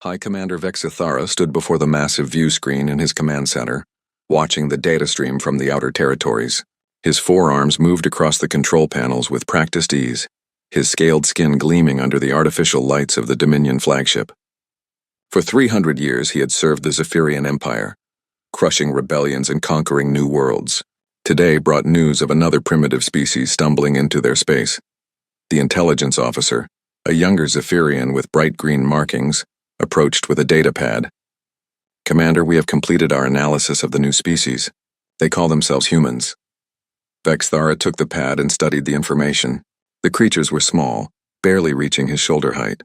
High Commander Vexithara stood before the massive view screen in his command center, watching the data stream from the outer territories. His forearms moved across the control panels with practiced ease, his scaled skin gleaming under the artificial lights of the Dominion flagship. For 300 years he had served the Zephyrian Empire, crushing rebellions and conquering new worlds. Today brought news of another primitive species stumbling into their space. The intelligence officer, a younger Zephyrian with bright green markings, approached with a data pad. "Commander, we have completed our analysis of the new species. They call themselves humans." Vexithara took the pad and studied the information. The creatures were small, barely reaching his shoulder height.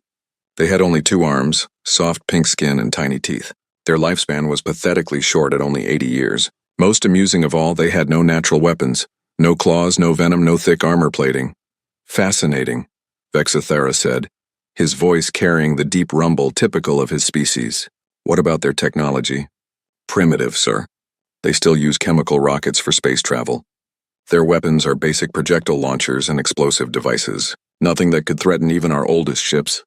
They had only 2 arms, soft pink skin, and tiny teeth. Their lifespan was pathetically short at only 80 years. Most amusing of all, they had no natural weapons. No claws, no venom, no thick armor plating. "Fascinating," Vexithara said, his voice carrying the deep rumble typical of his species. "What about their technology?" "Primitive, sir. They still use chemical rockets for space travel. Their weapons are basic projectile launchers and explosive devices. Nothing that could threaten even our oldest ships."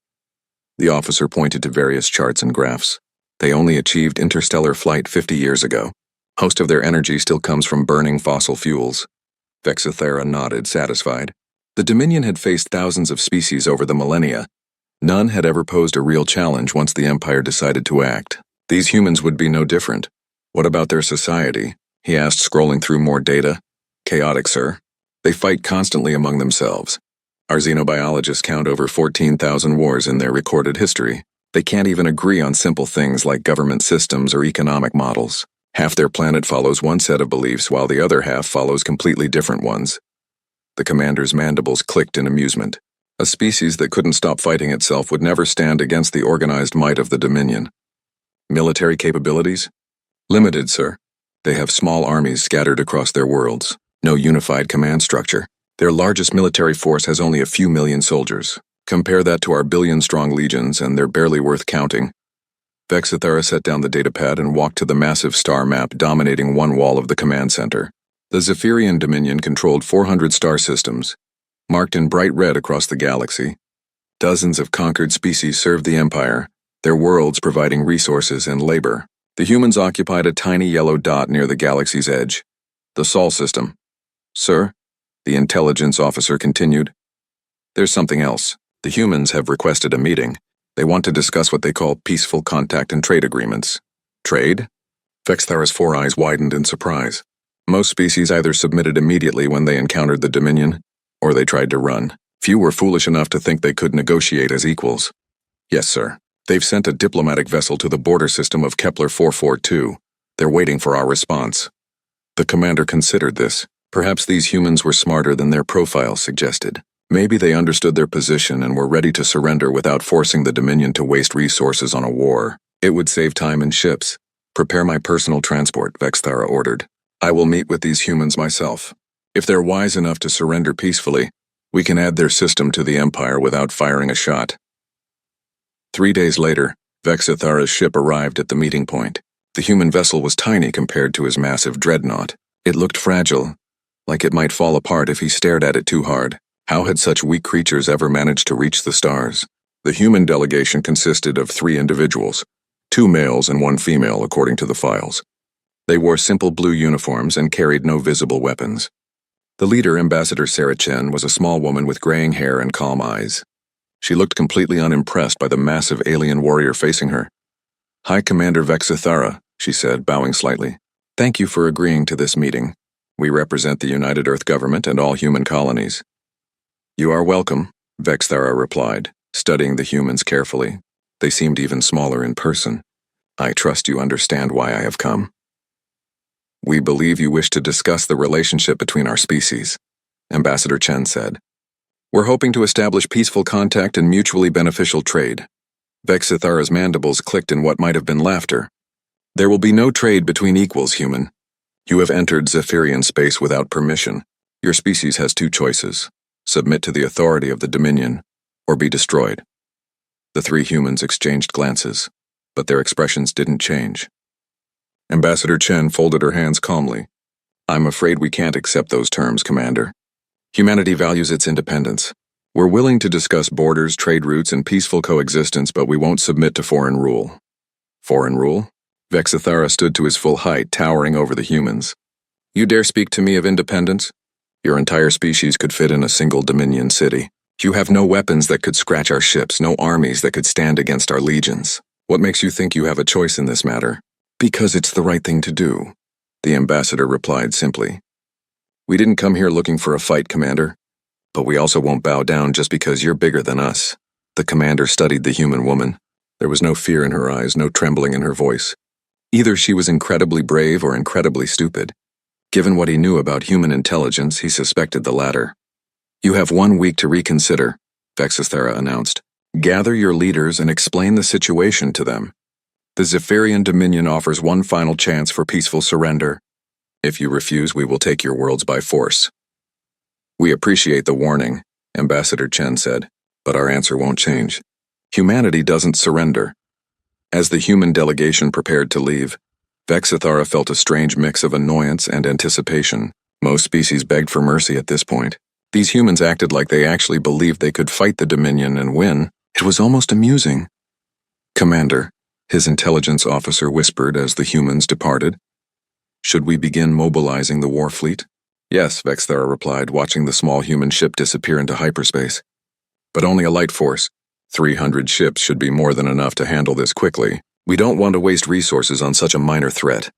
The officer pointed to various charts and graphs. "They only achieved interstellar flight 50 years ago. Most of their energy still comes from burning fossil fuels." Vexithara nodded, satisfied. The Dominion had faced thousands of species over the millennia. None had ever posed a real challenge once the Empire decided to act. These humans would be no different. "What about their society?" he asked, scrolling through more data. "Chaotic, sir. They fight constantly among themselves. Our xenobiologists count over 14,000 wars in their recorded history. They can't even agree on simple things like government systems or economic models. Half their planet follows one set of beliefs while the other half follows completely different ones." The commander's mandibles clicked in amusement. A species that couldn't stop fighting itself would never stand against the organized might of the Dominion. "Military capabilities?" "Limited, sir. They have small armies scattered across their worlds. No unified command structure. Their largest military force has only a few million soldiers. Compare that to our billion-strong legions, and they're barely worth counting." Vexithara set down the datapad and walked to the massive star map dominating one wall of the command center. The Zephyrian Dominion controlled 400 star systems, marked in bright red across the galaxy. Dozens of conquered species served the Empire, their worlds providing resources and labor. The humans occupied a tiny yellow dot near the galaxy's edge. "The Sol system." "Sir?" the intelligence officer continued. "There's something else. The humans have requested a meeting. They want to discuss what they call peaceful contact and trade agreements." "Trade?" Vexithara's 4 eyes widened in surprise. Most species either submitted immediately when they encountered the Dominion, or they tried to run. Few were foolish enough to think they could negotiate as equals. "Yes, sir. They've sent a diplomatic vessel to the border system of Kepler 442. They're waiting for our response." The commander considered this. Perhaps these humans were smarter than their profile suggested. Maybe they understood their position and were ready to surrender without forcing the Dominion to waste resources on a war. It would save time and ships. "Prepare my personal transport," Vexithara ordered. "I will meet with these humans myself. If they're wise enough to surrender peacefully, we can add their system to the Empire without firing a shot." 3 days later, Vexithara's ship arrived at the meeting point. The human vessel was tiny compared to his massive dreadnought. It looked fragile, like it might fall apart if he stared at it too hard. How had such weak creatures ever managed to reach the stars? The human delegation consisted of 3 individuals, 2 males and 1 female according to the files. They wore simple blue uniforms and carried no visible weapons. The leader, Ambassador Sarah Chen, was a small woman with graying hair and calm eyes. She looked completely unimpressed by the massive alien warrior facing her. "High Commander Vexithara," she said, bowing slightly. "Thank you for agreeing to this meeting. We represent the United Earth government and all human colonies." "You are welcome," Vexithara replied, studying the humans carefully. They seemed even smaller in person. "I trust you understand why I have come." "We believe you wish to discuss the relationship between our species," Ambassador Chen said. "We're hoping to establish peaceful contact and mutually beneficial trade." Vexithara's mandibles clicked in what might have been laughter. "There will be no trade between equals, human. You have entered Zephyrian space without permission. Your species has 2 choices. Submit to the authority of the Dominion, or be destroyed." The 3 humans exchanged glances, but their expressions didn't change. Ambassador Chen folded her hands calmly. "I'm afraid we can't accept those terms, Commander. Humanity values its independence. We're willing to discuss borders, trade routes, and peaceful coexistence, but we won't submit to foreign rule. Foreign rule? Vexithara stood to his full height, towering over the humans. You dare speak to me of independence? Your entire species could fit in a single Dominion city. You have no weapons that could scratch our ships, no armies that could stand against our legions. What makes you think you have a choice in this matter? Because it's the right thing to do, the ambassador replied simply. We didn't come here looking for a fight, Commander. But we also won't bow down just because you're bigger than us. The commander studied the human woman. There was no fear in her eyes, no trembling in her voice. Either she was incredibly brave or incredibly stupid. Given what he knew about human intelligence, he suspected the latter. You have 1 week to reconsider, Vexithara announced. Gather your leaders and explain the situation to them. The Zephyrian Dominion offers one final chance for peaceful surrender. If you refuse, we will take your worlds by force. We appreciate the warning, Ambassador Chen said, but our answer won't change. Humanity doesn't surrender. As the human delegation prepared to leave, Vexithara felt a strange mix of annoyance and anticipation. Most species begged for mercy at this point. These humans acted like they actually believed they could fight the Dominion and win. It was almost amusing. Commander, his intelligence officer whispered as the humans departed. Should we begin mobilizing the war fleet? Yes, Vexithara replied, watching the small human ship disappear into hyperspace. But only a light force. 300 ships should be more than enough to handle this quickly. We don't want to waste resources on such a minor threat.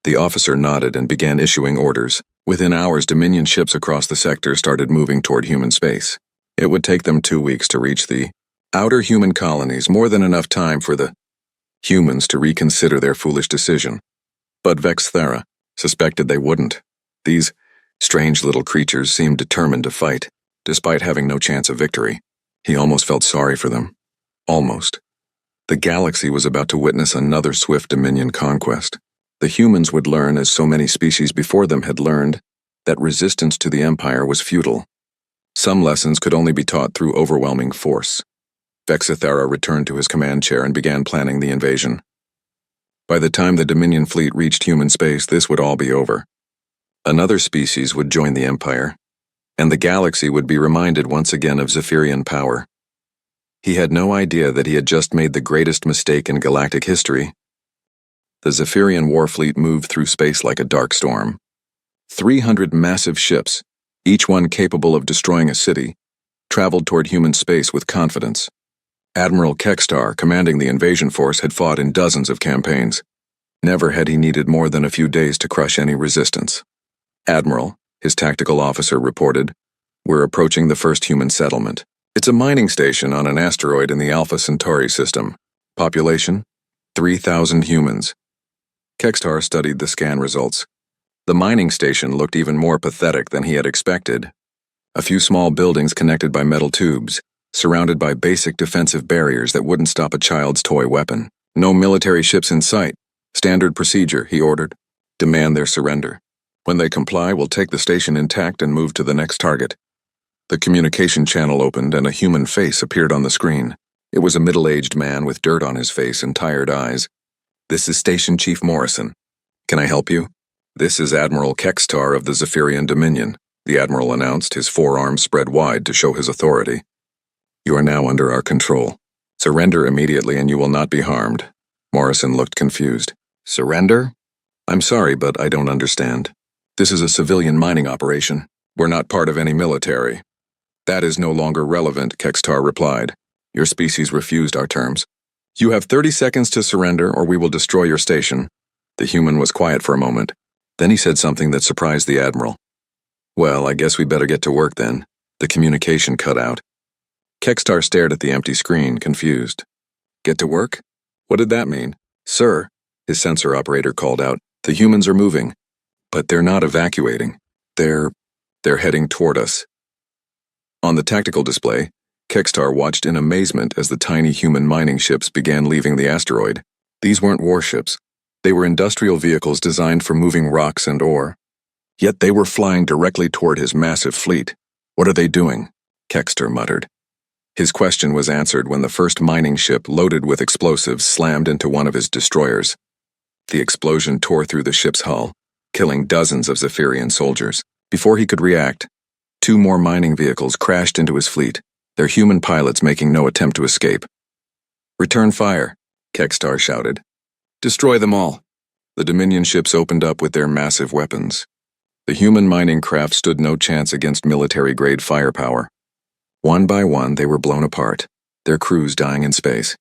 The officer nodded and began issuing orders. Within hours, Dominion ships across the sector started moving toward human space. It would take them 2 weeks to reach the outer human colonies, more than enough time for the humans to reconsider their foolish decision. But Vexithara suspected they wouldn't. These strange little creatures seemed determined to fight, despite having no chance of victory. He almost felt sorry for them. Almost. The galaxy was about to witness another swift Dominion conquest. The humans would learn, as so many species before them had learned, that resistance to the Empire was futile. Some lessons could only be taught through overwhelming force. Vexithara returned to his command chair and began planning the invasion. By the time the Dominion fleet reached human space, this would all be over. Another species would join the Empire, and the galaxy would be reminded once again of Zephyrian power. He had no idea that he had just made the greatest mistake in galactic history. The Zephyrian war fleet moved through space like a dark storm. 300 massive ships, each one capable of destroying a city, traveled toward human space with confidence. Admiral Kekstar, commanding the invasion force, had fought in dozens of campaigns. Never had he needed more than a few days to crush any resistance. Admiral, his tactical officer reported, we're approaching the first human settlement. It's a mining station on an asteroid in the Alpha Centauri system. Population? 3,000 humans. Kekstar studied the scan results. The mining station looked even more pathetic than he had expected. A few small buildings connected by metal tubes, surrounded by basic defensive barriers that wouldn't stop a child's toy weapon. No military ships in sight. Standard procedure, he ordered. Demand their surrender. When they comply, we'll take the station intact and move to the next target. The communication channel opened and a human face appeared on the screen. It was a middle-aged man with dirt on his face and tired eyes. This is Station Chief Morrison. Can I help you? This is Admiral Kekstar of the Zephyrian Dominion, the Admiral announced, his forearms spread wide to show his authority. You are now under our control. Surrender immediately and you will not be harmed. Morrison looked confused. Surrender? I'm sorry, but I don't understand. This is a civilian mining operation. We're not part of any military. That is no longer relevant, Kekstar replied. Your species refused our terms. You have 30 seconds to surrender or we will destroy your station. The human was quiet for a moment. Then he said something that surprised the Admiral. Well, I guess we better get to work then. The communication cut out. Kekstar stared at the empty screen, confused. Get to work? What did that mean? Sir, his sensor operator called out, the humans are moving. But they're not evacuating. They're heading toward us. On the tactical display, Kekstar watched in amazement as the tiny human mining ships began leaving the asteroid. These weren't warships. They were industrial vehicles designed for moving rocks and ore. Yet they were flying directly toward his massive fleet. What are they doing? Kekstar muttered. His question was answered when the first mining ship loaded with explosives slammed into one of his destroyers. The explosion tore through the ship's hull, killing dozens of Zephyrian soldiers. Before he could react, 2 more mining vehicles crashed into his fleet, their human pilots making no attempt to escape. "Return fire," Kekstar shouted. "Destroy them all." The Dominion ships opened up with their massive weapons. The human mining craft stood no chance against military-grade firepower. One by one, they were blown apart, their crews dying in space.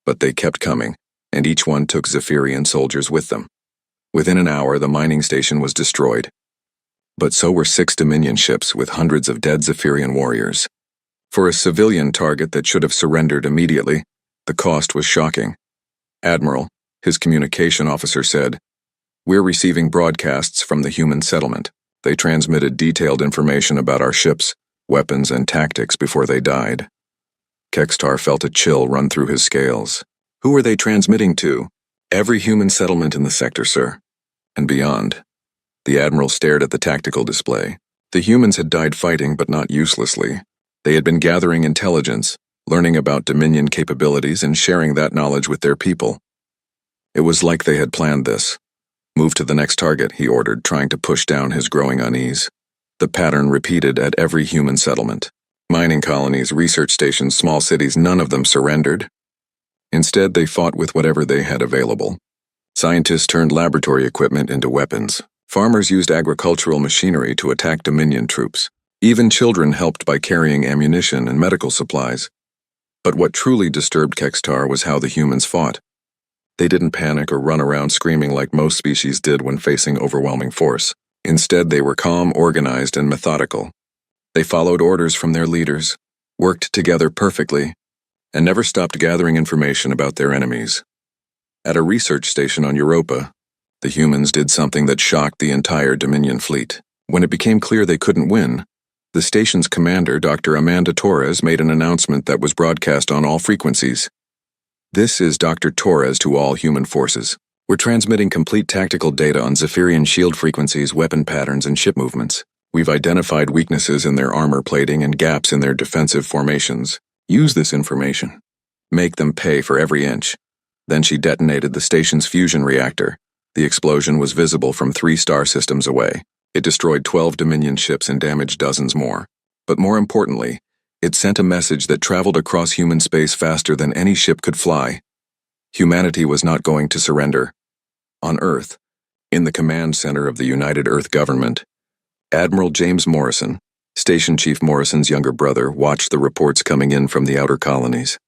But they kept coming, and each one took Zephyrian soldiers with them. Within an hour, the mining station was destroyed. But so were 6 Dominion ships with hundreds of dead Zephyrian warriors. For a civilian target that should have surrendered immediately, the cost was shocking. "Admiral," his communication officer said, "we're receiving broadcasts from the human settlement. They transmitted detailed information about our ships, weapons, and tactics before they died." Kekstar felt a chill run through his scales. Who were they transmitting to? Every human settlement in the sector, sir. And beyond. The Admiral stared at the tactical display. The humans had died fighting, but not uselessly. They had been gathering intelligence, learning about Dominion capabilities, and sharing that knowledge with their people. It was like they had planned this. "Move to the next target," he ordered, trying to push down his growing unease. The pattern repeated at every human settlement. Mining colonies, research stations, small cities, none of them surrendered. Instead, they fought with whatever they had available. Scientists turned laboratory equipment into weapons. Farmers used agricultural machinery to attack Dominion troops. Even children helped by carrying ammunition and medical supplies. But what truly disturbed Kekstar was how the humans fought. They didn't panic or run around screaming like most species did when facing overwhelming force. Instead, they were calm, organized, and methodical. They followed orders from their leaders, worked together perfectly, and never stopped gathering information about their enemies. At a research station on Europa, the humans did something that shocked the entire Dominion fleet. When it became clear they couldn't win, the station's commander, Dr. Amanda Torres, made an announcement that was broadcast on all frequencies. "This is Dr. Torres to all human forces. We're transmitting complete tactical data on Zephyrian shield frequencies, weapon patterns, and ship movements. We've identified weaknesses in their armor plating and gaps in their defensive formations. Use this information. Make them pay for every inch." Then she detonated the station's fusion reactor. The explosion was visible from 3 star systems away. It destroyed 12 Dominion ships and damaged dozens more. But more importantly, it sent a message that traveled across human space faster than any ship could fly. Humanity was not going to surrender. On Earth, in the command center of the United Earth Government, Admiral James Morrison, Station Chief Morrison's younger brother, watched the reports coming in from the outer colonies.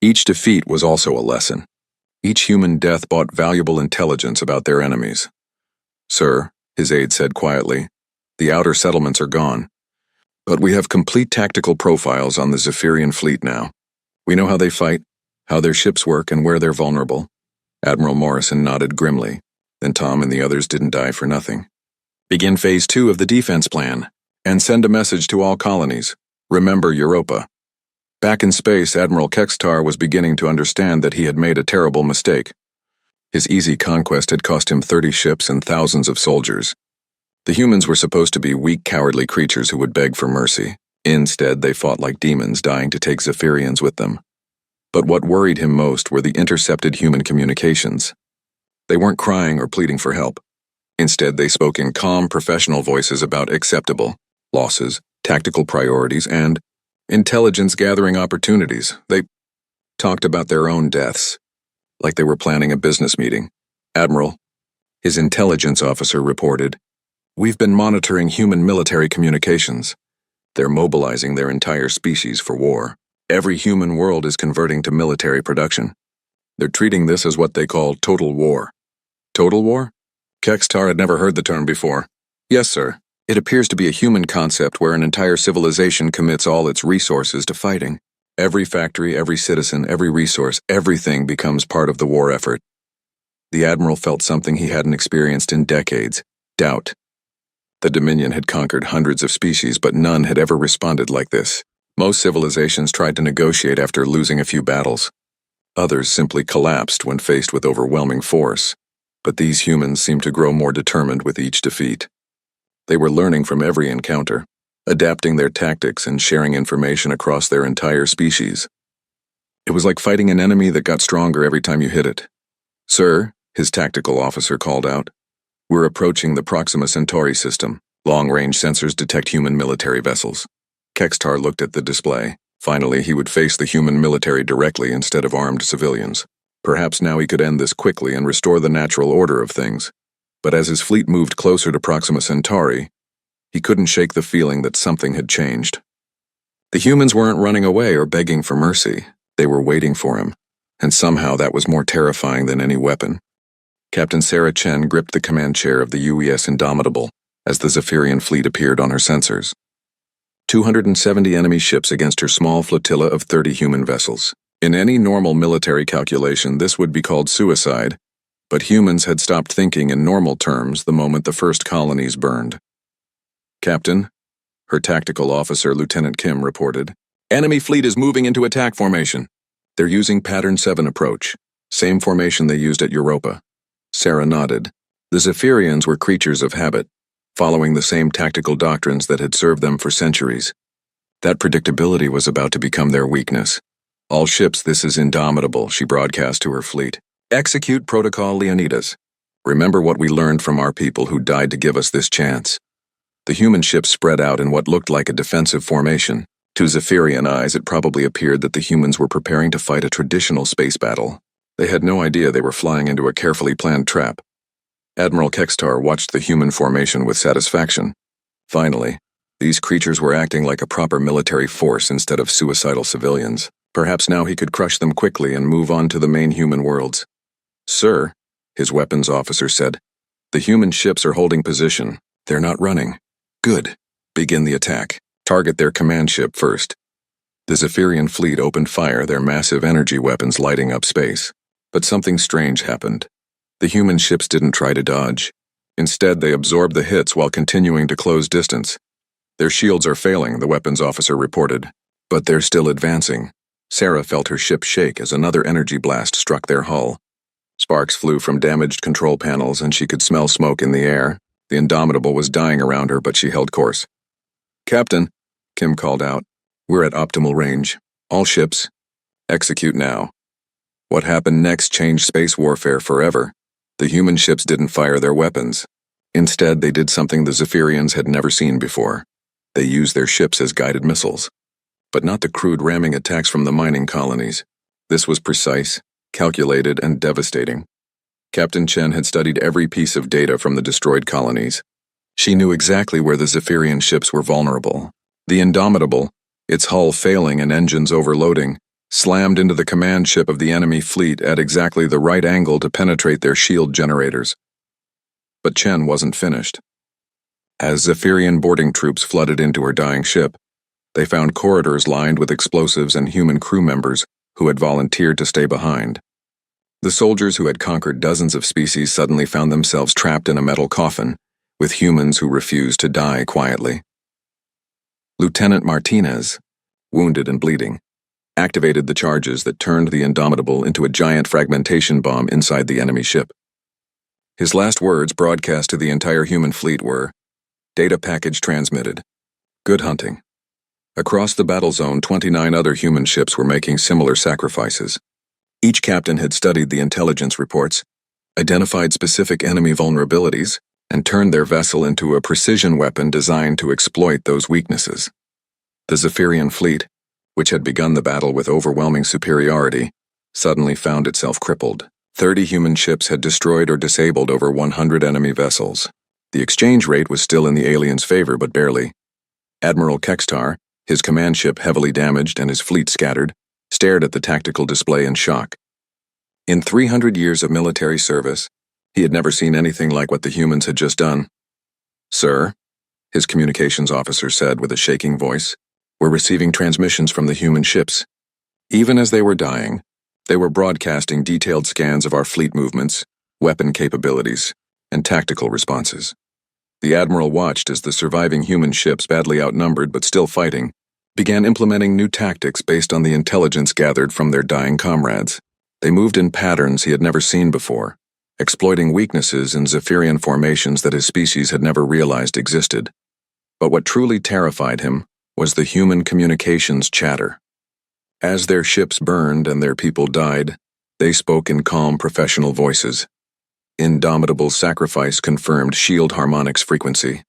Each defeat was also a lesson. Each human death brought valuable intelligence about their enemies. "Sir," his aide said quietly, "the outer settlements are gone. But we have complete tactical profiles on the Zephyrian fleet now. We know how they fight, how their ships work, and where they're vulnerable." Admiral Morrison nodded grimly. Then Tom and the others didn't die for nothing. "Begin Phase 2 of the defense plan, and send a message to all colonies. Remember Europa." Back in space, Admiral Kekstar was beginning to understand that he had made a terrible mistake. His easy conquest had cost him 30 ships and thousands of soldiers. The humans were supposed to be weak, cowardly creatures who would beg for mercy. Instead, they fought like demons, dying to take Zephyrians with them. But what worried him most were the intercepted human communications. They weren't crying or pleading for help. Instead, they spoke in calm, professional voices about acceptable losses, tactical priorities, and intelligence-gathering opportunities. They talked about their own deaths, like they were planning a business meeting. "Admiral," his intelligence officer reported, "we've been monitoring human military communications. They're mobilizing their entire species for war. Every human world is converting to military production. They're treating this as what they call total war." "Total war?" Kekstar had never heard the term before. "Yes, sir. It appears to be a human concept where an entire civilization commits all its resources to fighting. Every factory, every citizen, every resource, everything becomes part of the war effort." The Admiral felt something he hadn't experienced in decades: doubt. The Dominion had conquered hundreds of species, but none had ever responded like this. Most civilizations tried to negotiate after losing a few battles. Others simply collapsed when faced with overwhelming force. But these humans seemed to grow more determined with each defeat. They were learning from every encounter, adapting their tactics and sharing information across their entire species. It was like fighting an enemy that got stronger every time you hit it. "Sir," his tactical officer called out, "we're approaching the Proxima Centauri system. Long-range sensors detect human military vessels. Kextar looked at the display. Finally, he would face the human military directly instead of armed civilians. Perhaps now he could end this quickly and restore the natural order of things. But as his fleet moved closer to Proxima Centauri, he couldn't shake the feeling that something had changed. The humans weren't running away or begging for mercy. They were waiting for him, and somehow that was more terrifying than any weapon. Captain Sarah Chen gripped the command chair of the UES Indomitable as the Zephyrian fleet appeared on her sensors. 270 enemy ships against her small flotilla of 30 human vessels. In any normal military calculation, this would be called suicide, but humans had stopped thinking in normal terms the moment the first colonies burned. "Captain," her tactical officer, Lieutenant Kim, reported, "Enemy fleet is moving into attack formation. They're using Pattern 7 approach, same formation they used at Europa." Sarah nodded. The Zephyrians were creatures of habit, following the same tactical doctrines that had served them for centuries. That predictability was about to become their weakness. "All ships, this is Indomitable," she broadcast to her fleet. "Execute Protocol Leonidas. Remember what we learned from our people who died to give us this chance." The human ships spread out in what looked like a defensive formation. To Zephyrian eyes, it probably appeared that the humans were preparing to fight a traditional space battle. They had no idea they were flying into a carefully planned trap. Admiral Kextar watched the human formation with satisfaction. Finally, these creatures were acting like a proper military force instead of suicidal civilians. Perhaps now he could crush them quickly and move on to the main human worlds. "Sir," his weapons officer said, "the human ships are holding position. They're not running." "Good. Begin the attack. Target their command ship first." The Zephyrian fleet opened fire, their massive energy weapons lighting up space. But something strange happened. The human ships didn't try to dodge. Instead, they absorbed the hits while continuing to close distance. "Their shields are failing," the weapons officer reported. "But they're still advancing." Sarah felt her ship shake as another energy blast struck their hull. Sparks flew from damaged control panels and she could smell smoke in the air. The Indomitable was dying around her, but she held course. "Captain," Kim called out, "we're at optimal range. All ships, execute now." What happened next changed space warfare forever. The human ships didn't fire their weapons. Instead, they did something the Zephyrians had never seen before. They used their ships as guided missiles. But not the crude ramming attacks from the mining colonies. This was precise, calculated, and devastating. Captain Chen had studied every piece of data from the destroyed colonies. She knew exactly where the Zephyrian ships were vulnerable. The Indomitable, its hull failing and engines overloading, slammed into the command ship of the enemy fleet at exactly the right angle to penetrate their shield generators. But Chen wasn't finished. As Zephyrian boarding troops flooded into her dying ship, they found corridors lined with explosives and human crew members who had volunteered to stay behind. The soldiers who had conquered dozens of species suddenly found themselves trapped in a metal coffin, with humans who refused to die quietly. Lieutenant Martinez, wounded and bleeding, activated the charges that turned the Indomitable into a giant fragmentation bomb inside the enemy ship. His last words, broadcast to the entire human fleet, were, "Data package transmitted. Good hunting." Across the battle zone, 29 other human ships were making similar sacrifices. Each captain had studied the intelligence reports, identified specific enemy vulnerabilities, and turned their vessel into a precision weapon designed to exploit those weaknesses. The Zephyrian fleet, which had begun the battle with overwhelming superiority, suddenly found itself crippled. 30 human ships had destroyed or disabled over 100 enemy vessels. The exchange rate was still in the aliens' favor, but barely. Admiral Kextar, his command ship heavily damaged and his fleet scattered, stared at the tactical display in shock. In 300 years of military service, he had never seen anything like what the humans had just done. "Sir," his communications officer said with a shaking voice, "we're receiving transmissions from the human ships." Even as they were dying, they were broadcasting detailed scans of our fleet movements, weapon capabilities, and tactical responses. The Admiral watched as the surviving human ships, badly outnumbered but still fighting, began implementing new tactics based on the intelligence gathered from their dying comrades. They moved in patterns he had never seen before, exploiting weaknesses in Zephyrian formations that his species had never realized existed. But what truly terrified him was the human communications chatter. As their ships burned and their people died, they spoke in calm professional voices. Indomitable sacrifice confirmed shield harmonics frequency.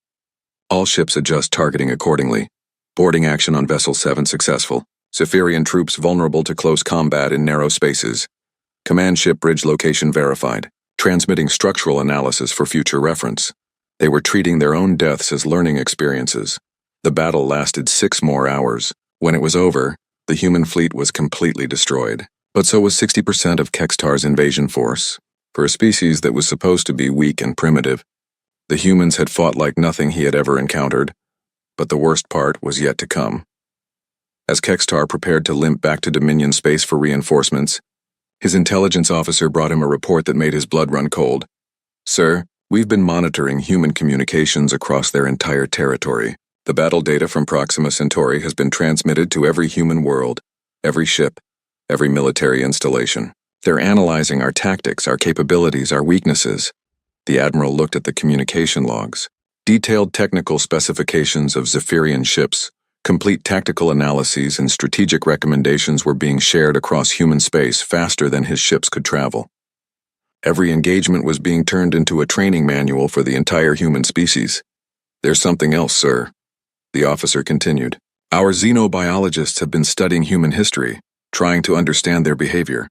All ships adjust targeting accordingly. Boarding action on Vessel 7 successful. Zephyrian troops vulnerable to close combat in narrow spaces. Command ship bridge location verified. Transmitting structural analysis for future reference. They were treating their own deaths as learning experiences. The battle lasted 6 more hours. When it was over, the human fleet was completely destroyed. But so was 60% of Kextar's invasion force. For a species that was supposed to be weak and primitive, the humans had fought like nothing he had ever encountered, but the worst part was yet to come. As Kextar prepared to limp back to Dominion space for reinforcements, his intelligence officer brought him a report that made his blood run cold. "Sir, we've been monitoring human communications across their entire territory. The battle data from Proxima Centauri has been transmitted to every human world, every ship, every military installation. They're analyzing our tactics, our capabilities, our weaknesses." The Admiral looked at the communication logs. Detailed technical specifications of Zephyrian ships, complete tactical analyses and strategic recommendations were being shared across human space faster than his ships could travel. Every engagement was being turned into a training manual for the entire human species. "There's something else, sir," the officer continued. "Our xenobiologists have been studying human history, trying to understand their behavior.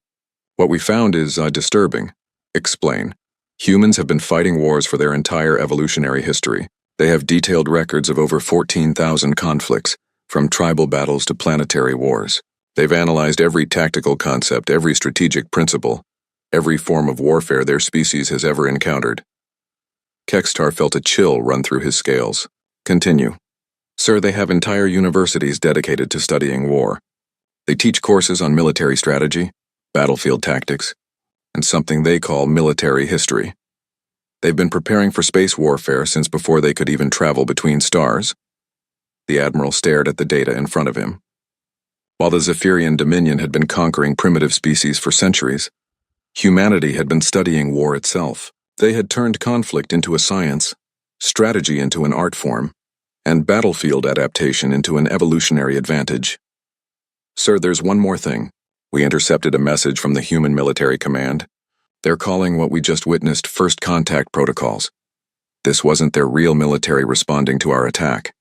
What we found is disturbing." "Explain." "Humans have been fighting wars for their entire evolutionary history. They have detailed records of over 14,000 conflicts, from tribal battles to planetary wars. They've analyzed every tactical concept, every strategic principle, every form of warfare their species has ever encountered." Kextar felt a chill run through his scales. "Continue." "Sir, they have entire universities dedicated to studying war. They teach courses on military strategy, battlefield tactics, and something they call military history. They've been preparing for space warfare since before they could even travel between stars." The Admiral stared at the data in front of him. While the Zephyrian Dominion had been conquering primitive species for centuries, humanity had been studying war itself. They had turned conflict into a science, strategy into an art form, and battlefield adaptation into an evolutionary advantage. "Sir, there's one more thing. We intercepted a message from the human military command. They're calling what we just witnessed first contact protocols. This wasn't their real military responding to our attack."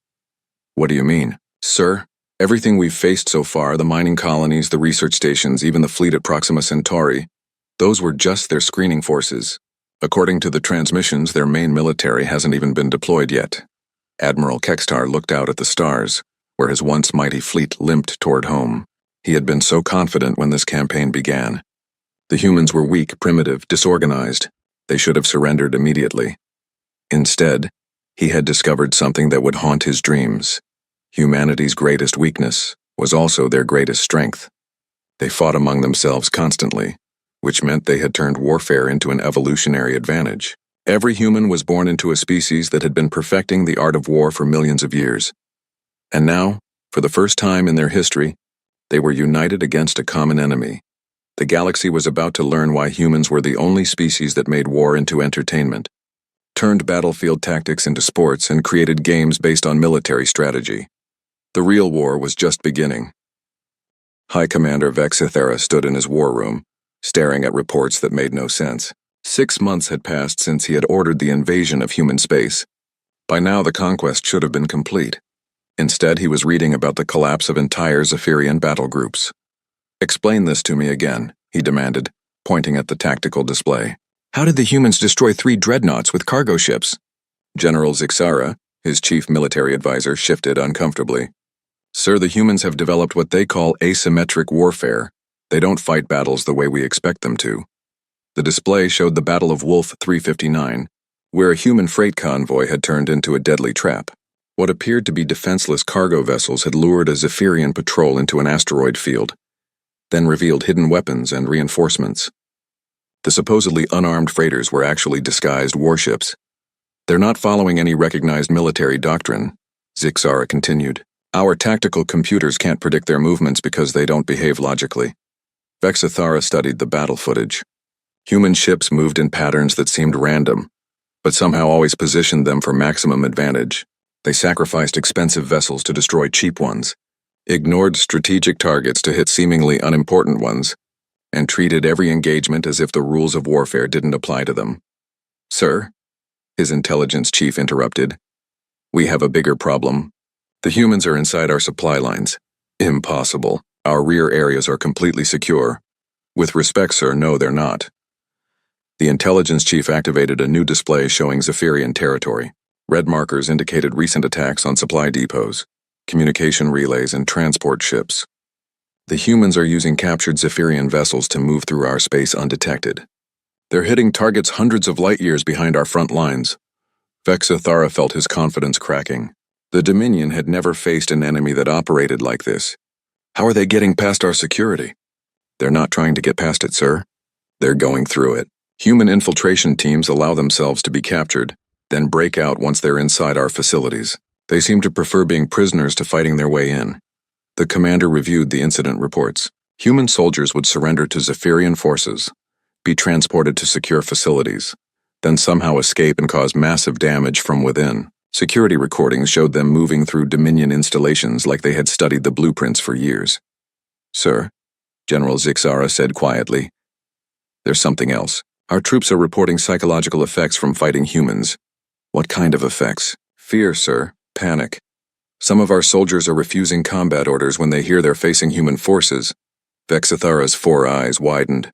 "What do you mean?" "Sir, everything we've faced so far, the mining colonies, the research stations, even the fleet at Proxima Centauri, those were just their screening forces. According to the transmissions, their main military hasn't even been deployed yet." Admiral Kextar looked out at the stars, where his once mighty fleet limped toward home. He had been so confident when this campaign began. The humans were weak, primitive, disorganized. They should have surrendered immediately. Instead, he had discovered something that would haunt his dreams. Humanity's greatest weakness was also their greatest strength. They fought among themselves constantly, which meant they had turned warfare into an evolutionary advantage. Every human was born into a species that had been perfecting the art of war for millions of years. And now, for the first time in their history, they were united against a common enemy. The galaxy was about to learn why humans were the only species that made war into entertainment, turned battlefield tactics into sports, and created games based on military strategy. The real war was just beginning. High Commander Vexithera stood in his war room, staring at reports that made no sense. 6 months had passed since he had ordered the invasion of human space. By now the conquest should have been complete. Instead, he was reading about the collapse of entire Zephyrian battle groups. "Explain this to me again," he demanded, pointing at the tactical display. "How did the humans destroy 3 dreadnoughts with cargo ships?" General Zixara, his chief military advisor, shifted uncomfortably. "Sir, the humans have developed what they call asymmetric warfare. They don't fight battles the way we expect them to." The display showed the Battle of Wolf 359, where a human freight convoy had turned into a deadly trap. What appeared to be defenseless cargo vessels had lured a Zephyrian patrol into an asteroid field, then revealed hidden weapons and reinforcements. The supposedly unarmed freighters were actually disguised warships. "They're not following any recognized military doctrine," Zixara continued. "Our tactical computers can't predict their movements because they don't behave logically." Vexithara studied the battle footage. Human ships moved in patterns that seemed random, but somehow always positioned them for maximum advantage. They sacrificed expensive vessels to destroy cheap ones, ignored strategic targets to hit seemingly unimportant ones, and treated every engagement as if the rules of warfare didn't apply to them. "Sir," his intelligence chief interrupted, We have a bigger problem. The humans are inside our supply lines. Impossible. Our rear areas are completely secure. With respect, sir, no, they're not. The intelligence chief activated a new display showing Zephyrian territory. Red markers indicated recent attacks on supply depots, communication relays, and transport ships. The humans are using captured Zephyrian vessels to move through our space undetected. They're hitting targets hundreds of light years behind our front lines. Vexathara felt his confidence cracking. The Dominion had never faced an enemy that operated like this. How are they getting past our security? They're not trying to get past it, sir. They're going through it. Human infiltration teams allow themselves to be captured, then break out once they're inside our facilities. They seem to prefer being prisoners to fighting their way in. The commander reviewed the incident reports. Human soldiers would surrender to Zephyrian forces, be transported to secure facilities, then somehow escape and cause massive damage from within. Security recordings showed them moving through Dominion installations like they had studied the blueprints for years. Sir, General Zixara said quietly, there's something else. Our troops are reporting psychological effects from fighting humans. What kind of effects? Fear, sir. Panic. Some of our soldiers are refusing combat orders when they hear they're facing human forces. Vexathara's 4 eyes widened.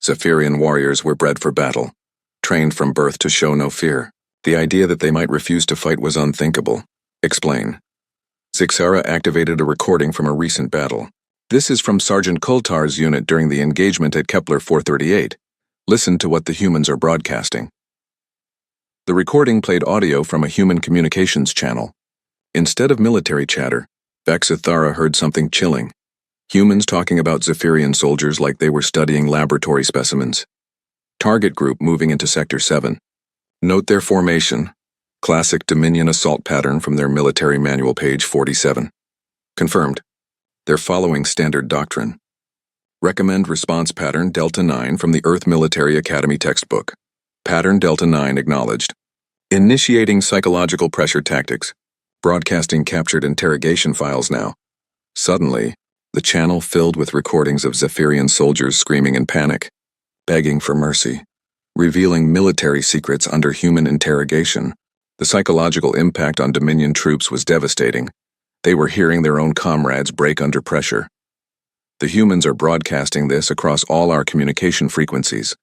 Zephyrian warriors were bred for battle, trained from birth to show no fear. The idea that they might refuse to fight was unthinkable. Explain. Zixara activated a recording from a recent battle. This is from Sergeant Coultar's unit during the engagement at Kepler 438. Listen to what the humans are broadcasting. The recording played audio from a human communications channel. Instead of military chatter, Vexathara heard something chilling. Humans talking about Zephyrian soldiers like they were studying laboratory specimens. Target group moving into Sector 7. Note their formation. Classic Dominion assault pattern from their military manual, page 47. Confirmed. They're following standard doctrine. Recommend response pattern Delta 9 from the Earth Military Academy textbook. Pattern Delta 9 acknowledged. Initiating psychological pressure tactics. Broadcasting captured interrogation files now. Suddenly, the channel filled with recordings of Zephyrian soldiers screaming in panic, begging for mercy, revealing military secrets under human interrogation. The psychological impact on Dominion troops was devastating. They were hearing their own comrades break under pressure. The humans are broadcasting this across all our communication frequencies.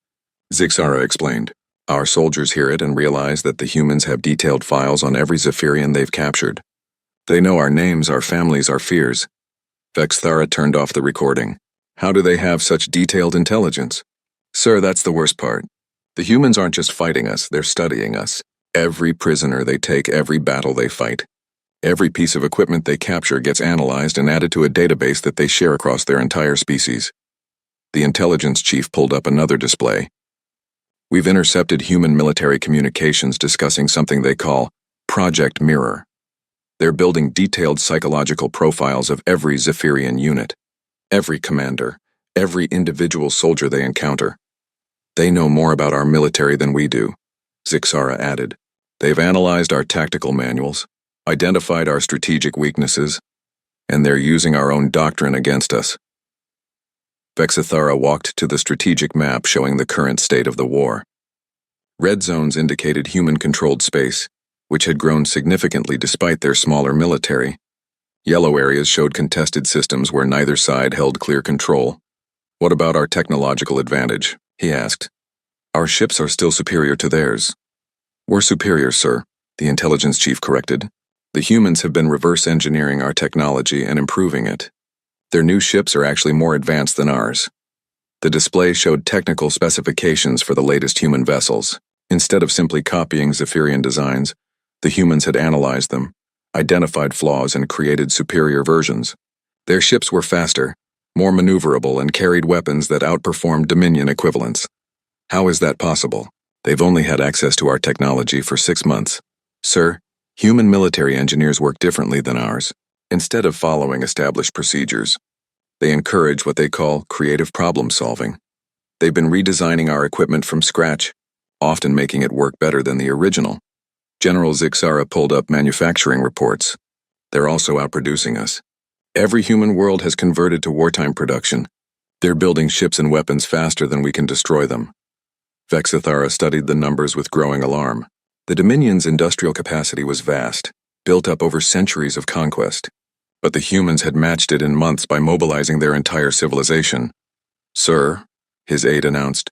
Zixara explained. Our soldiers hear it and realize that the humans have detailed files on every Zephyrian they've captured. They know our names, our families, our fears. Vexathara turned off the recording. How do they have such detailed intelligence? Sir, that's the worst part. The humans aren't just fighting us, they're studying us. Every prisoner they take, every battle they fight. Every piece of equipment they capture gets analyzed and added to a database that they share across their entire species. The intelligence chief pulled up another display. We've intercepted human military communications discussing something they call Project Mirror. They're building detailed psychological profiles of every Zephyrian unit, every commander, every individual soldier they encounter. They know more about our military than we do, Zixara added. They've analyzed our tactical manuals, identified our strategic weaknesses, and they're using our own doctrine against us. Vexathara walked to the strategic map showing the current state of the war. Red zones indicated human-controlled space, which had grown significantly despite their smaller military. Yellow areas showed contested systems where neither side held clear control. What about our technological advantage? He asked. Our ships are still superior to theirs. We're superior, sir, the intelligence chief corrected. The humans have been reverse engineering our technology and improving it. Their new ships are actually more advanced than ours. The display showed technical specifications for the latest human vessels. Instead of simply copying Zephyrian designs, the humans had analyzed them, identified flaws, and created superior versions. Their ships were faster, more maneuverable, and carried weapons that outperformed Dominion equivalents. How is that possible? They've only had access to our technology for 6 months. Sir, human military engineers work differently than ours. Instead of following established procedures, they encourage what they call creative problem solving. They've been redesigning our equipment from scratch, often making it work better than the original. General Zixara pulled up manufacturing reports. They're also outproducing us. Every human world has converted to wartime production. They're building ships and weapons faster than we can destroy them. Vexathara studied the numbers with growing alarm. The Dominion's industrial capacity was vast, built up over centuries of conquest. But the humans had matched it in months by mobilizing their entire civilization. "Sir," his aide announced,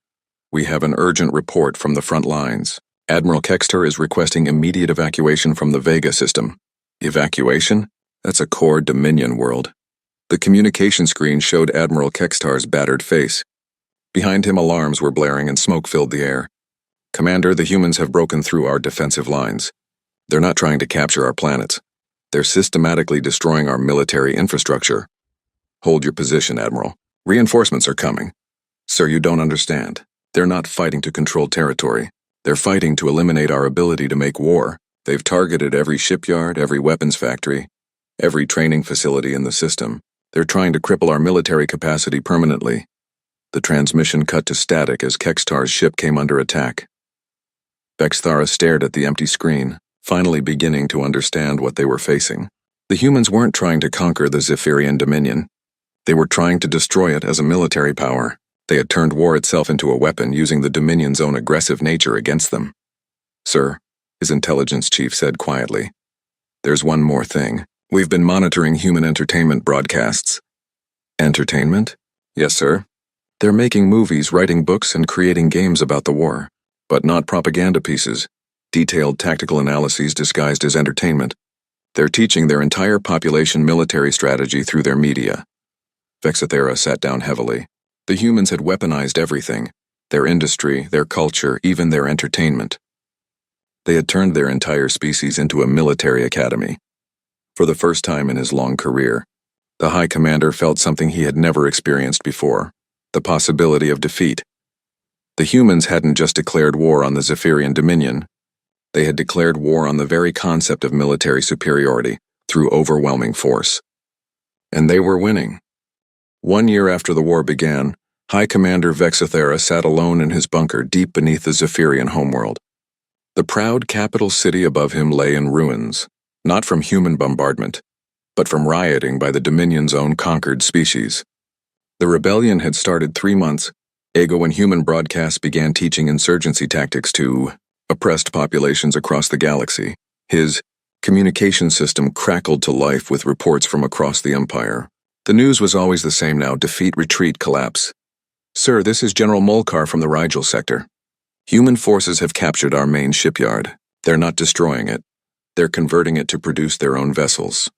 "we have an urgent report from the front lines. Admiral Kexter is requesting immediate evacuation from the Vega system." Evacuation? That's a core Dominion world. The communication screen showed Admiral Kextar's battered face. Behind him, alarms were blaring and smoke filled the air. "Commander, the humans have broken through our defensive lines. They're not trying to capture our planets. They're systematically destroying our military infrastructure." "Hold your position, Admiral. Reinforcements are coming." "Sir, you don't understand. They're not fighting to control territory. They're fighting to eliminate our ability to make war. They've targeted every shipyard, every weapons factory, every training facility in the system. They're trying to cripple our military capacity permanently." The transmission cut to static as Kextar's ship came under attack. Vexthara stared at the empty screen, finally beginning to understand what they were facing. The humans weren't trying to conquer the Zephyrian Dominion. They were trying to destroy it as a military power. They had turned war itself into a weapon, using the Dominion's own aggressive nature against them. "Sir," his intelligence chief said quietly, "there's one more thing. We've been monitoring human entertainment broadcasts." "Entertainment?" "Yes, sir. They're making movies, writing books, and creating games about the war. But not propaganda pieces. Detailed tactical analyses disguised as entertainment. They're teaching their entire population military strategy through their media." Vexithera sat down heavily. The humans had weaponized everything: their industry, their culture, even their entertainment. They had turned their entire species into a military academy. For the first time in his long career, the High Commander felt something he had never experienced before: the possibility of defeat. The humans hadn't just declared war on the Zephyrian Dominion. They had declared war on the very concept of military superiority through overwhelming force. And they were winning. 1 year after the war began, High Commander Vexithera sat alone in his bunker deep beneath the Zephyrian homeworld. The proud capital city above him lay in ruins, not from human bombardment, but from rioting by the Dominion's own conquered species. The rebellion had started 3 months ago when human broadcasts began teaching insurgency tactics to oppressed populations across the galaxy. His communication system crackled to life with reports from across the Empire. The news was always the same now: defeat, retreat, collapse. "Sir, this is General Molkar from the Rigel sector. Human forces have captured our main shipyard. They're not destroying it. They're converting it to produce their own vessels."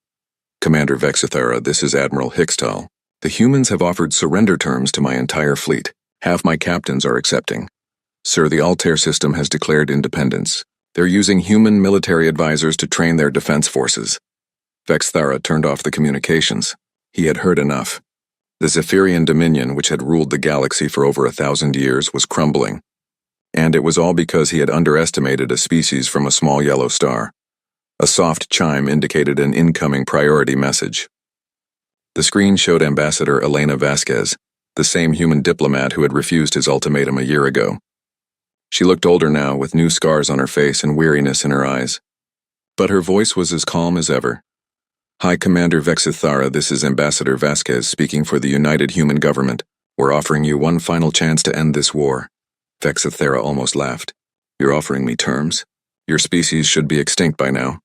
"Commander Vexithera, this is Admiral Hickstal. The humans have offered surrender terms to my entire fleet. Half my captains are accepting. Sir, the Altair system has declared independence. They're using human military advisors to train their defense forces." Vexthara turned off the communications. He had heard enough. The Zephyrian Dominion, which had ruled the galaxy for over 1,000 years, was crumbling. And it was all because he had underestimated a species from a small yellow star. A soft chime indicated an incoming priority message. The screen showed Ambassador Elena Vasquez, the same human diplomat who had refused his ultimatum a year ago. She looked older now, with new scars on her face and weariness in her eyes. But her voice was as calm as ever. "High Commander Vexithara, this is Ambassador Vasquez speaking for the United Human Government. We're offering you one final chance to end this war." Vexithara almost laughed. "You're offering me terms? Your species should be extinct by now."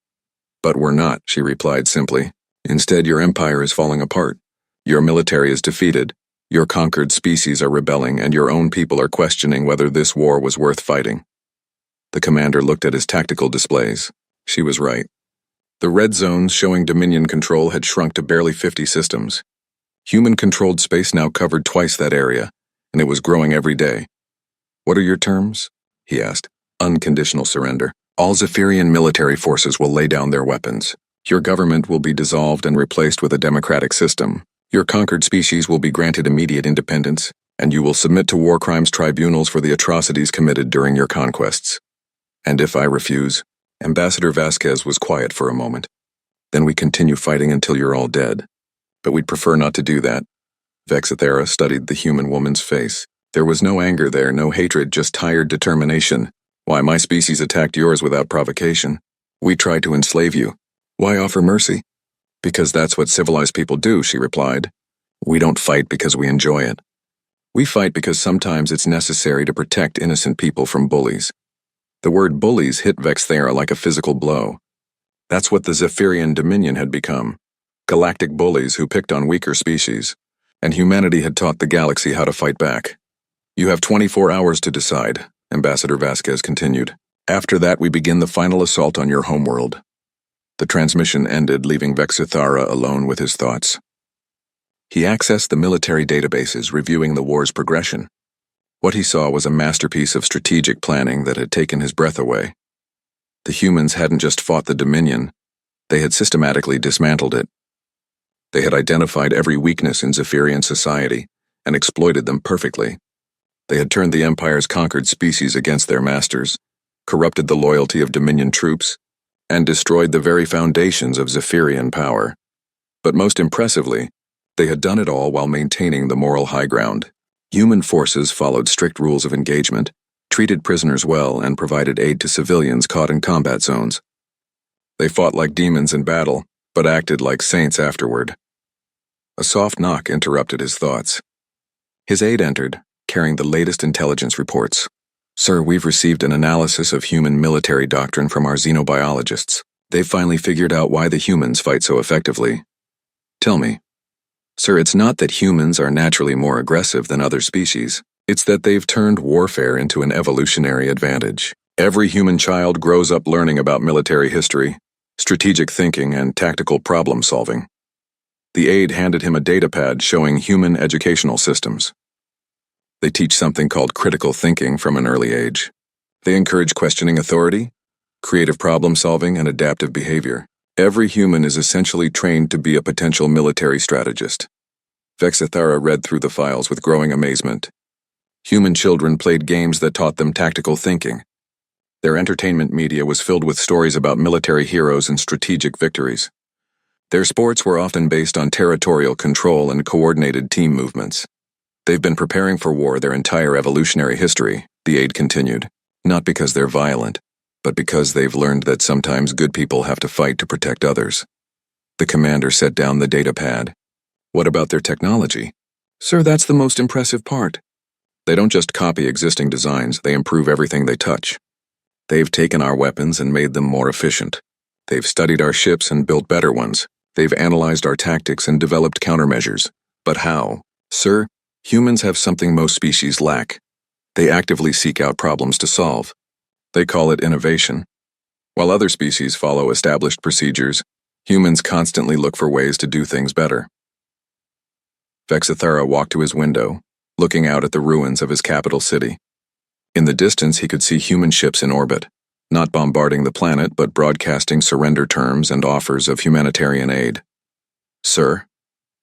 "But we're not," she replied simply. "Instead, your empire is falling apart. Your military is defeated. Your conquered species are rebelling, and your own people are questioning whether this war was worth fighting." The commander looked at his tactical displays. She was right. The red zones showing Dominion control had shrunk to barely 50 systems. Human-controlled space now covered twice that area, and it was growing every day. "What are your terms?" he asked. "Unconditional surrender. All Zephyrian military forces will lay down their weapons. Your government will be dissolved and replaced with a democratic system. Your conquered species will be granted immediate independence, and you will submit to war crimes tribunals for the atrocities committed during your conquests." "And if I refuse?" Ambassador Vasquez was quiet for a moment. "Then we continue fighting until you're all dead. But we'd prefer not to do that." Vexithera studied the human woman's face. There was no anger there, no hatred, just tired determination. "Why, my species attacked yours without provocation. We tried to enslave you. Why offer mercy?" "Because that's what civilized people do," she replied. "We don't fight because we enjoy it. We fight because sometimes it's necessary to protect innocent people from bullies." The word bullies hit Vexthera like a physical blow. That's what the Zephyrian Dominion had become. Galactic bullies who picked on weaker species. And humanity had taught the galaxy how to fight back. You have 24 hours to decide, Ambassador Vasquez continued. After that, we begin the final assault on your homeworld. The transmission ended, leaving Vexthera alone with his thoughts. He accessed the military databases, reviewing the war's progression. What he saw was a masterpiece of strategic planning that had taken his breath away. The humans hadn't just fought the Dominion, they had systematically dismantled it. They had identified every weakness in Zephyrian society and exploited them perfectly. They had turned the Empire's conquered species against their masters, corrupted the loyalty of Dominion troops, and destroyed the very foundations of Zephyrian power. But most impressively, they had done it all while maintaining the moral high ground. Human forces followed strict rules of engagement, treated prisoners well, and provided aid to civilians caught in combat zones. They fought like demons in battle, but acted like saints afterward. A soft knock interrupted his thoughts. His aide entered, carrying the latest intelligence reports. Sir, we've received an analysis of human military doctrine from our xenobiologists. They've finally figured out why the humans fight so effectively. Tell me. Sir, it's not that humans are naturally more aggressive than other species. It's that they've turned warfare into an evolutionary advantage. Every human child grows up learning about military history, strategic thinking, and tactical problem solving. The aide handed him a datapad showing human educational systems. They teach something called critical thinking from an early age. They encourage questioning authority, creative problem solving, and adaptive behavior. Every human is essentially trained to be a potential military strategist. Vexthera read through the files with growing amazement. Human children played games that taught them tactical thinking. Their entertainment media was filled with stories about military heroes and strategic victories. Their sports were often based on territorial control and coordinated team movements. They've been preparing for war their entire evolutionary history, the aide continued, not because they're violent, but because they've learned that sometimes good people have to fight to protect others. The commander set down the datapad. What about their technology? Sir, that's the most impressive part. They don't just copy existing designs, they improve everything they touch. They've taken our weapons and made them more efficient. They've studied our ships and built better ones. They've analyzed our tactics and developed countermeasures. But how? Sir, humans have something most species lack. They actively seek out problems to solve. They call it innovation. While other species follow established procedures, humans constantly look for ways to do things better. Vexthera walked to his window, looking out at the ruins of his capital city. In the distance, he could see human ships in orbit, not bombarding the planet but broadcasting surrender terms and offers of humanitarian aid. Sir,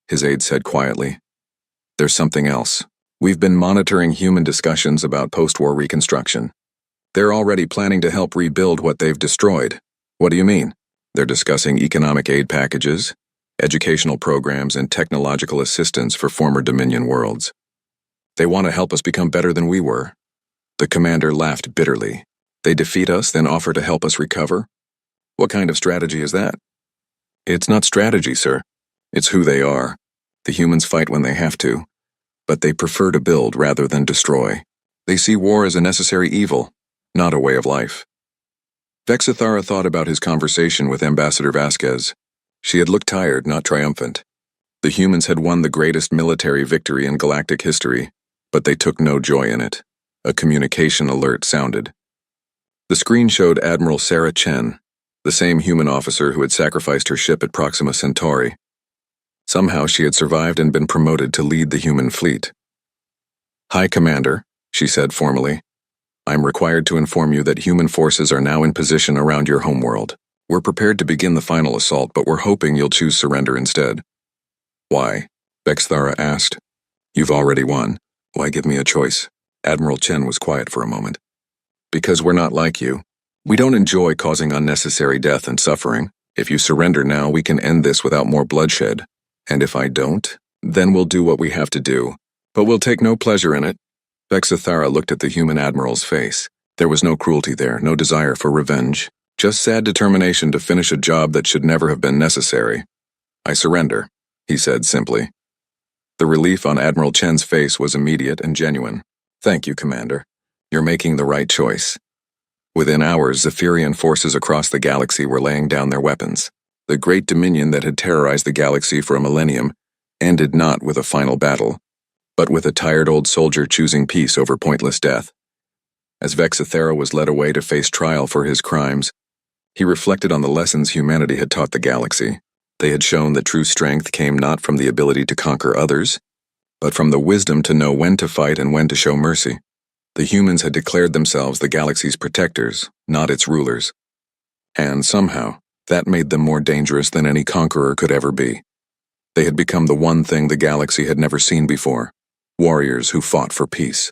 his aide said quietly, there's something else. We've been monitoring human discussions about post-war reconstruction. They're already planning to help rebuild what they've destroyed. What do you mean? They're discussing economic aid packages, educational programs, and technological assistance for former Dominion worlds. They want to help us become better than we were. The commander laughed bitterly. They defeat us, then offer to help us recover? What kind of strategy is that? It's not strategy, sir. It's who they are. The humans fight when they have to, but they prefer to build rather than destroy. They see war as a necessary evil, not a way of life. Vexthera thought about his conversation with Ambassador Vasquez. She had looked tired, not triumphant. The humans had won the greatest military victory in galactic history, but they took no joy in it. A communication alert sounded. The screen showed Admiral Sarah Chen, the same human officer who had sacrificed her ship at Proxima Centauri. Somehow she had survived and been promoted to lead the human fleet. Hi, Commander, she said formally. I'm required to inform you that human forces are now in position around your homeworld. We're prepared to begin the final assault, but we're hoping you'll choose surrender instead. Why? Vexthera asked. You've already won. Why give me a choice? Admiral Chen was quiet for a moment. Because we're not like you. We don't enjoy causing unnecessary death and suffering. If you surrender now, we can end this without more bloodshed. And if I don't, then we'll do what we have to do. But we'll take no pleasure in it. Vexthera looked at the human admiral's face. There was no cruelty there, no desire for revenge. Just sad determination to finish a job that should never have been necessary. I surrender, he said simply. The relief on Admiral Chen's face was immediate and genuine. Thank you, Commander. You're making the right choice. Within hours, Zephyrian forces across the galaxy were laying down their weapons. The great dominion that had terrorized the galaxy for a millennium ended not with a final battle, but with a tired old soldier choosing peace over pointless death. As Vexithera was led away to face trial for his crimes, he reflected on the lessons humanity had taught the galaxy. They had shown that true strength came not from the ability to conquer others, but from the wisdom to know when to fight and when to show mercy. The humans had declared themselves the galaxy's protectors, not its rulers. And somehow, that made them more dangerous than any conqueror could ever be. They had become the one thing the galaxy had never seen before: warriors who fought for peace.